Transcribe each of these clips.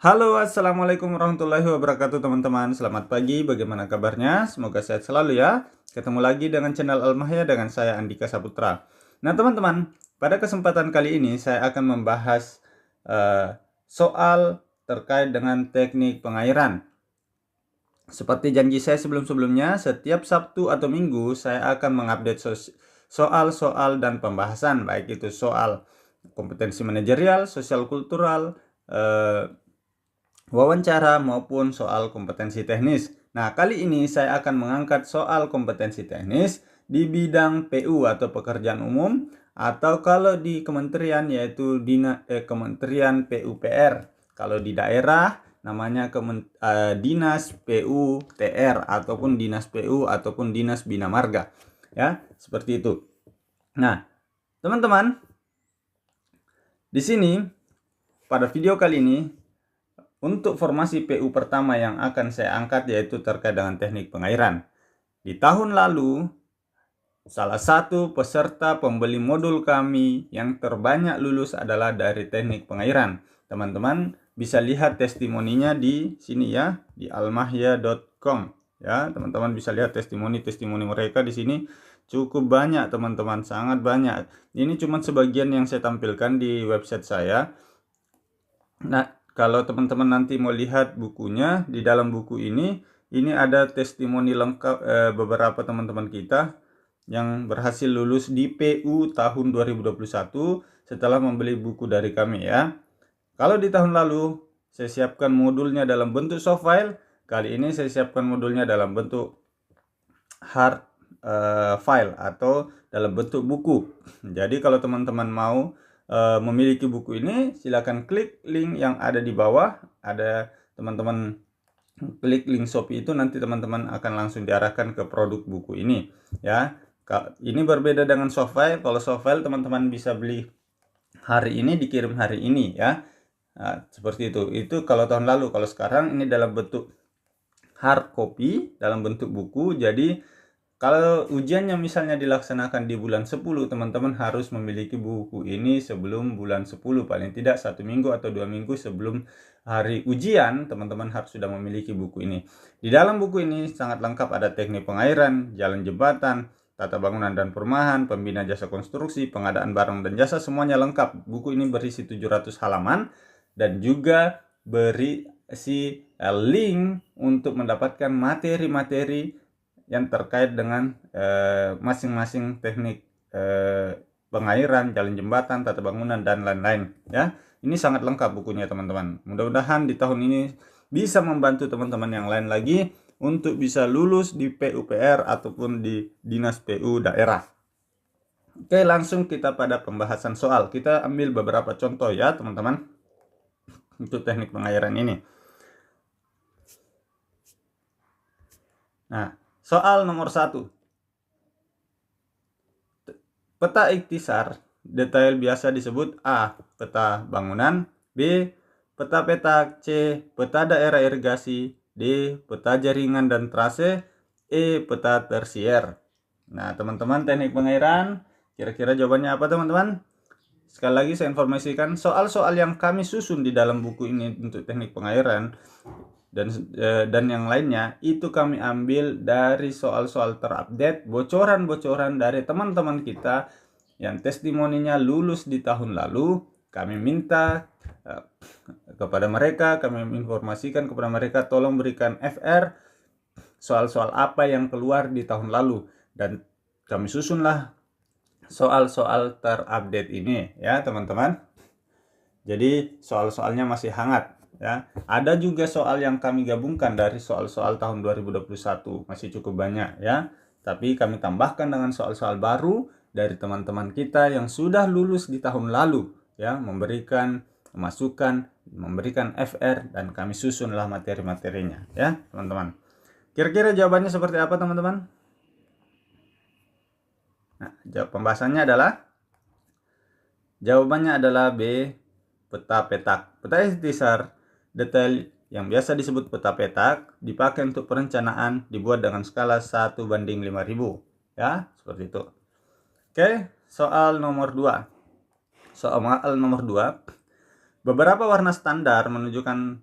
Halo, assalamualaikum warahmatullahi wabarakatuh teman-teman. Selamat pagi, bagaimana kabarnya? Semoga sehat selalu ya. Ketemu lagi dengan channel Almahya dengan saya Andika Saputra. Nah teman-teman, pada kesempatan kali ini saya akan membahas soal terkait dengan teknik pengairan. Seperti janji saya sebelum-sebelumnya, setiap Sabtu atau Minggu saya akan mengupdate soal-soal dan pembahasan, baik itu soal kompetensi manajerial, sosial kultural, wawancara maupun soal kompetensi teknis. Nah, kali ini saya akan mengangkat soal kompetensi teknis di bidang PU atau pekerjaan umum, atau kalau di kementerian yaitu Kementerian PUPR. Kalau di daerah namanya Dinas PUTR ataupun Dinas PU ataupun Dinas Bina Marga. Ya, seperti itu. Nah, teman-teman, di sini pada video kali ini untuk formasi PU pertama yang akan saya angkat yaitu terkait dengan teknik pengairan. Di tahun lalu, salah satu peserta pembeli modul kami yang terbanyak lulus adalah dari teknik pengairan. Teman-teman bisa lihat testimoninya di sini ya, di almahya.com ya. Teman-teman bisa lihat testimoni mereka di sini cukup banyak teman-teman, sangat banyak. Ini cuma sebagian yang saya tampilkan di website saya. Nah, kalau teman-teman nanti mau lihat bukunya, di dalam buku ini ada testimoni lengkap beberapa teman-teman kita yang berhasil lulus di PU tahun 2021 setelah membeli buku dari kami ya. Kalau di tahun lalu saya siapkan modulnya dalam bentuk soft file, kali ini saya siapkan modulnya dalam bentuk hard file atau dalam bentuk buku. Jadi kalau teman-teman mau memiliki buku ini, silakan klik link yang ada di bawah. Ada teman-teman klik link Shopee itu, nanti teman-teman akan langsung diarahkan ke produk buku ini ya. Ini berbeda dengan soft file. Kalau soft file teman-teman bisa beli hari ini, dikirim hari ini ya. Nah, seperti itu. Itu kalau tahun lalu. Kalau sekarang ini dalam bentuk hard copy, dalam bentuk buku. Jadi kalau ujiannya misalnya dilaksanakan di bulan 10, teman-teman harus memiliki buku ini sebelum bulan 10, paling tidak 1 minggu atau 2 minggu sebelum hari ujian, teman-teman harus sudah memiliki buku ini. Di dalam buku ini sangat lengkap, ada teknik pengairan, jalan jembatan, tata bangunan dan perumahan, pembina jasa konstruksi, pengadaan barang dan jasa, semuanya lengkap. Buku ini berisi 700 halaman dan juga berisi link untuk mendapatkan materi-materi yang terkait dengan masing-masing teknik pengairan, jalan jembatan, tata bangunan, dan lain-lain ya. Ini sangat lengkap bukunya teman-teman. Mudah-mudahan di tahun ini bisa membantu teman-teman yang lain lagi untuk bisa lulus di PUPR ataupun di Dinas PU daerah. Oke, langsung kita pada pembahasan soal. Kita ambil beberapa contoh ya teman-teman untuk teknik pengairan ini. Nah, soal nomor 1. Peta ikhtisar detail biasa disebut A. Peta bangunan, B. Peta petak, C. Peta daerah irigasi, D. Peta jaringan dan trase, E. Peta tersier. Nah teman-teman, teknik pengairan, kira-kira jawabannya apa teman-teman? Sekali lagi saya informasikan, soal-soal yang kami susun di dalam buku ini untuk teknik pengairan dan yang lainnya itu kami ambil dari soal-soal terupdate, bocoran-bocoran dari teman-teman kita yang testimoninya lulus di tahun lalu. Kami minta kepada mereka, kami informasikan kepada mereka, tolong berikan FR soal-soal apa yang keluar di tahun lalu, dan kami susunlah soal-soal terupdate ini ya teman-teman. Jadi soal-soalnya masih hangat ya. Ada juga soal yang kami gabungkan dari soal-soal tahun 2021, masih cukup banyak ya. Tapi kami tambahkan dengan soal-soal baru dari teman-teman kita yang sudah lulus di tahun lalu ya, memberikan masukan, memberikan FR, dan kami susunlah materi-materinya ya teman-teman. Kira-kira jawabannya seperti apa teman-teman? Nah, pembahasannya adalah jawabannya adalah B. Peta petak. Peta ikhtisar detail yang biasa disebut peta petak dipakai untuk perencanaan, dibuat dengan skala 1:5000 ya, seperti itu. Oke, soal nomor 2. Soal nomor 2. Beberapa warna standar menunjukkan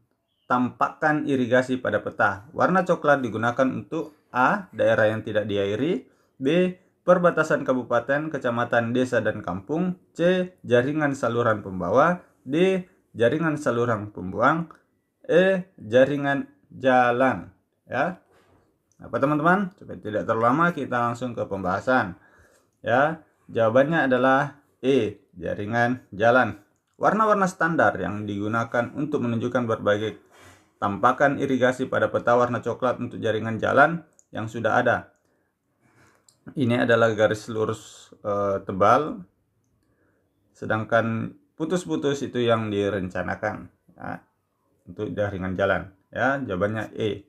tampakkan irigasi pada peta. Warna coklat digunakan untuk A. Daerah yang tidak diairi, B. Perbatasan kabupaten, kecamatan, desa, dan kampung, C. Jaringan saluran pembawa, D. Jaringan saluran pembuang, E. Jaringan jalan. Ya, apa teman-teman? Supaya tidak terlalu lama, kita langsung ke pembahasan. Ya, jawabannya adalah E. Jaringan jalan. Warna-warna standar yang digunakan untuk menunjukkan berbagai tampakan irigasi pada peta warna coklat untuk jaringan jalan yang sudah ada. Ini adalah garis lurus tebal, sedangkan putus-putus itu yang direncanakan ya, untuk jaringan jalan. Ya, jawabannya E.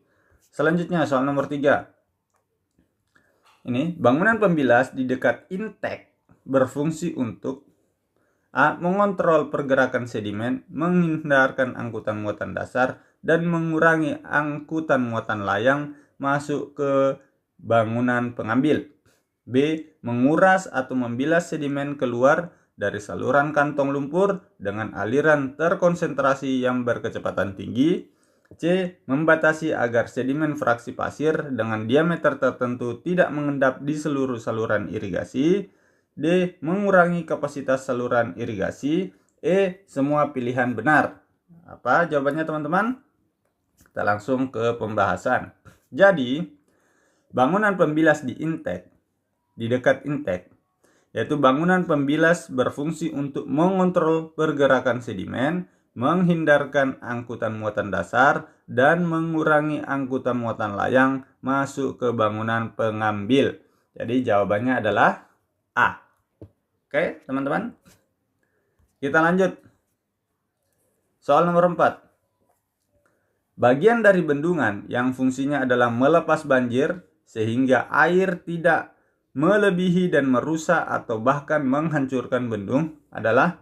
Selanjutnya soal nomor 3. Ini bangunan pembilas di dekat intek berfungsi untuk A. Mengontrol pergerakan sedimen, menghindarkan angkutan muatan dasar, dan mengurangi angkutan muatan layang masuk ke bangunan pengambil. B. Menguras atau membilas sedimen keluar dari saluran kantong lumpur dengan aliran terkonsentrasi yang berkecepatan tinggi. C. Membatasi agar sedimen fraksi pasir dengan diameter tertentu tidak mengendap di seluruh saluran irigasi. D. Mengurangi kapasitas saluran irigasi. E. Semua pilihan benar. Apa jawabannya teman-teman? Kita langsung ke pembahasan. Jadi, bangunan pembilas di intek, di dekat intek, yaitu bangunan pembilas berfungsi untuk mengontrol pergerakan sedimen, menghindarkan angkutan muatan dasar, dan mengurangi angkutan muatan layang masuk ke bangunan pengambil. Jadi jawabannya adalah A. Oke, teman-teman. Kita lanjut. Soal nomor 4. Bagian dari bendungan yang fungsinya adalah melepas banjir sehingga air tidak melebihi dan merusak atau bahkan menghancurkan bendung adalah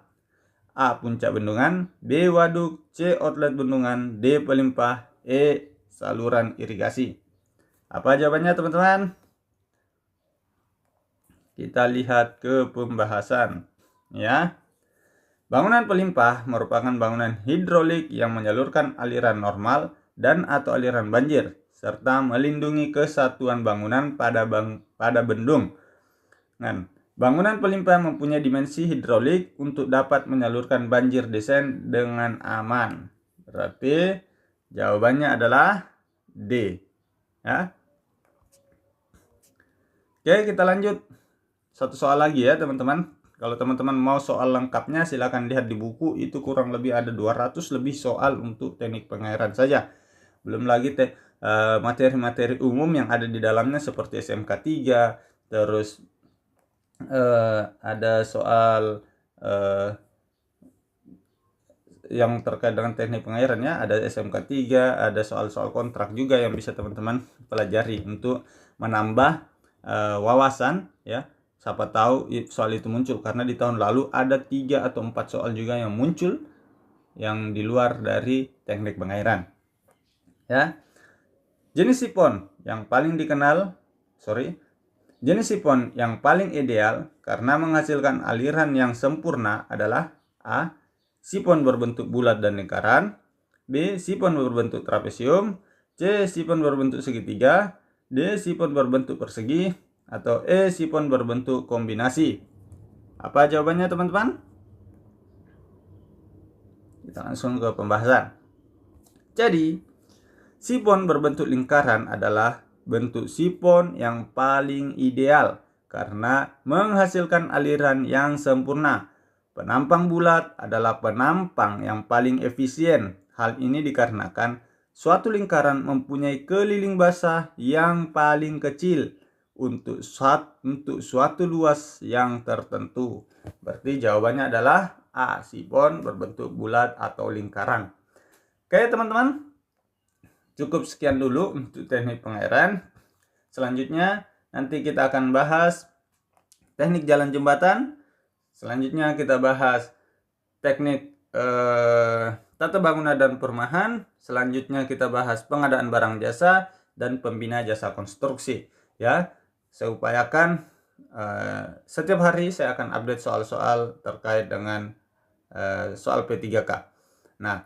A. Puncak bendungan, B. Waduk, C. Outlet bendungan, D. Pelimpah, E. Saluran irigasi. Apa jawabannya teman-teman? Kita lihat ke pembahasan. Ya, bangunan pelimpah merupakan bangunan hidrolik yang menyalurkan aliran normal dan atau aliran banjir serta melindungi kesatuan bangunan pada bendung. Bangunan pelimpah mempunyai dimensi hidrolik untuk dapat menyalurkan banjir desen dengan aman. Berarti jawabannya adalah D. Ya. Oke, kita lanjut. Satu soal lagi ya teman-teman. Kalau teman-teman mau soal lengkapnya silahkan lihat di buku, itu kurang lebih ada 200 lebih soal untuk teknik pengairan saja. Belum lagi materi-materi umum yang ada di dalamnya seperti SMK 3, terus ada soal yang terkait dengan teknik pengairan ya, ada SMK 3, ada soal-soal kontrak juga yang bisa teman-teman pelajari untuk menambah wawasan ya. Siapa tahu soal itu muncul, karena di tahun lalu ada 3 atau 4 soal juga yang muncul yang di luar dari teknik pengairan. Ya. Jenis sipon yang paling ideal karena menghasilkan aliran yang sempurna adalah A. Sipon berbentuk bulat dan lingkaran, B. Sipon berbentuk trapesium, C. Sipon berbentuk segitiga, D. Sipon berbentuk persegi, atau E. Sipon berbentuk kombinasi. Apa jawabannya teman-teman? Kita langsung ke pembahasan. Jadi, sipon berbentuk lingkaran adalah bentuk sipon yang paling ideal karena menghasilkan aliran yang sempurna. Penampang bulat adalah penampang yang paling efisien. Hal ini dikarenakan suatu lingkaran mempunyai keliling basah yang paling kecil untuk suatu luas yang tertentu. Berarti jawabannya adalah A. Sipon berbentuk bulat atau lingkaran. Oke teman-teman, cukup sekian dulu untuk teknik pengairan. Selanjutnya nanti kita akan bahas teknik jalan jembatan. Selanjutnya kita bahas teknik tata bangunan dan perumahan. Selanjutnya kita bahas pengadaan barang jasa dan pembina jasa konstruksi. Ya, saya upayakan setiap hari saya akan update soal-soal terkait dengan soal P3K. Nah,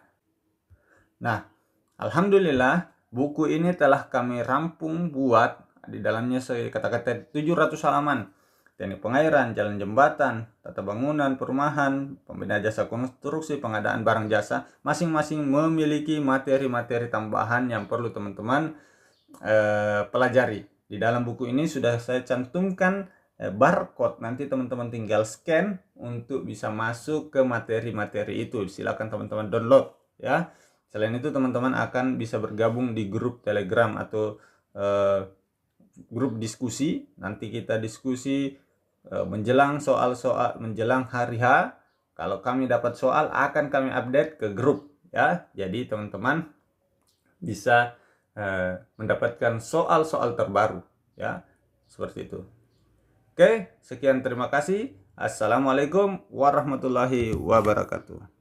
Alhamdulillah, buku ini telah kami rampung buat. Di dalamnya saya kata-kata 700 halaman. Teknik pengairan, jalan jembatan, tata bangunan, perumahan, pembinaan jasa konstruksi, pengadaan barang jasa. Masing-masing memiliki materi-materi tambahan yang perlu teman-teman pelajari. Di dalam buku ini sudah saya cantumkan barcode. Nanti teman-teman tinggal scan untuk bisa masuk ke materi-materi itu. Silakan teman-teman download ya. Selain itu teman-teman akan bisa bergabung di grup Telegram atau grup diskusi. Nanti kita diskusi menjelang menjelang hari H. Kalau kami dapat soal akan kami update ke grup ya. Jadi teman-teman bisa mendapatkan soal-soal terbaru ya. Seperti itu. Oke, sekian, terima kasih. Assalamualaikum warahmatullahi wabarakatuh.